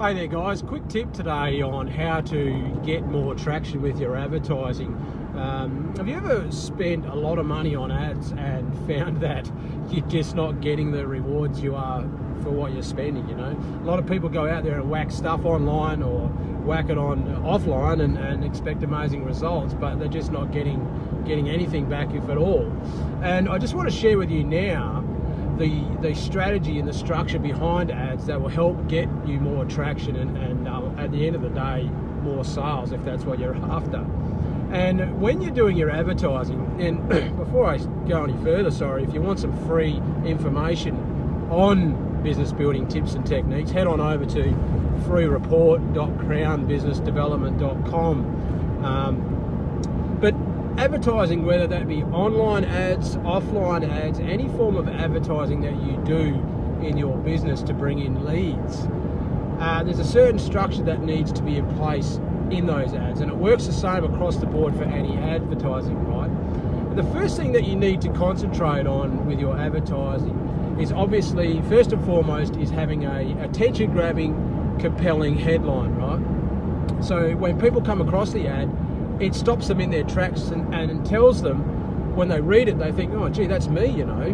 Hey there guys, quick tip today on how to get more traction with your advertising. Have you ever spent a lot of money on ads and found that you're just not getting the rewards you are for what you're spending? You know, a lot of people go out there and whack stuff online or whack it on offline and expect amazing results, but they're just not getting anything back, if at all. And I just want to share with you now the strategy and the structure behind ads that will help get you more traction and at the end of the day, more sales, if that's what you're after. And when you're doing your advertising, and before I go any further, if you want some free information on business building tips and techniques, head on over to freereport.crownbusinessdevelopment.com. But advertising, whether that be online ads, offline ads, any form of advertising that you do in your business to bring in leads, there's a certain structure that needs to be in place in those ads, and it works the same across the board for any advertising, right? The first thing that you need to concentrate on with your advertising is obviously, first and foremost, is having a attention-grabbing, compelling headline, right? So when people come across the ad, it stops them in their tracks and tells them, when they read it, they think, oh gee, that's me, you know,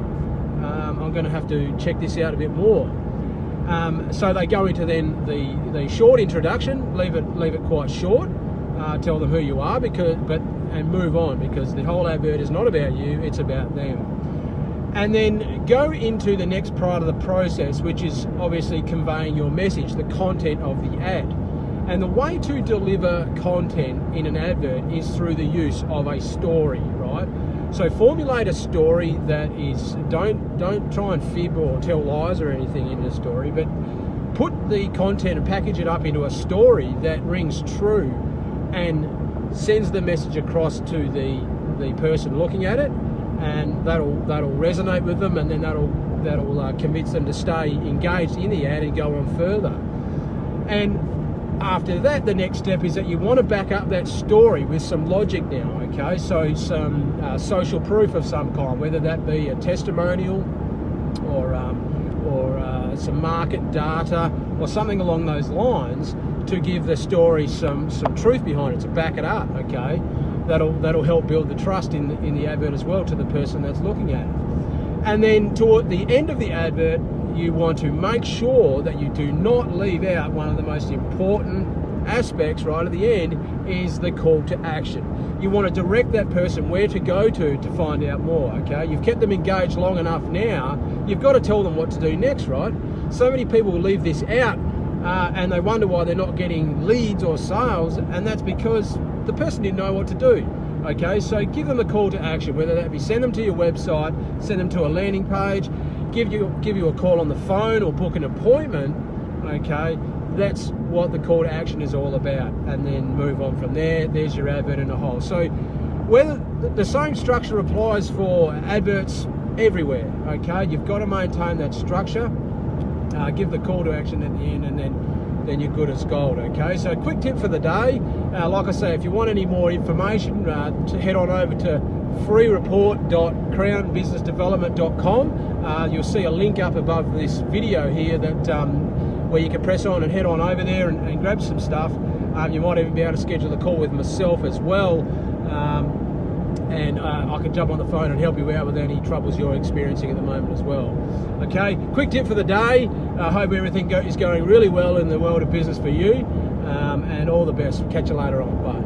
I'm going to have to check this out a bit more. So they go into then the short introduction, leave it quite short, tell them who you are, and move on, because the whole advert is not about you, it's about them. And then go into the next part of the process, which is obviously conveying your message, the content of the ad. And the way to deliver content in an advert is through the use of a story, right? So formulate a story that is, don't try and fib or tell lies or anything in the story, but put the content and package it up into a story that rings true and sends the message across to the person looking at it, and that'll resonate with them, and then that'll convince them to stay engaged in the ad and go on further. And after that, the next step is that you want to back up that story with some logic now, okay? So some social proof of some kind, whether that be a testimonial or some market data or something along those lines, to give the story some truth behind it, to back it up, okay? That'll help build the trust in the advert as well to the person that's looking at it. And then toward the end of the advert, you want to make sure that you do not leave out one of the most important aspects right at the end, is the call to action. You want to direct that person where to go to find out more, okay? You've kept them engaged long enough now, you've got to tell them what to do next, right? So many people will leave this out and they wonder why they're not getting leads or sales, and that's because the person didn't know what to do. Okay, so give them a call to action, whether that be send them to your website, send them to a landing page, give you a call on the phone, or book an appointment. Okay, that's what the call to action is all about, and then move on from there. There's your advert in a whole. So whether the same structure applies for adverts everywhere, okay, you've got to maintain that structure, give the call to action at the end, and then you're good as gold, okay? So quick tip for the day, like I say, if you want any more information, to head on over to freereport.crownbusinessdevelopment.com. You'll see a link up above this video here that where you can press on and head on over there and grab some stuff. You might even be able to schedule a call with myself as well, and I can jump on the phone and help you out with any troubles you're experiencing at the moment as well. Okay, quick tip for the day. I hope everything is going really well in the world of business for you, and all the best. Catch you later on. Bye.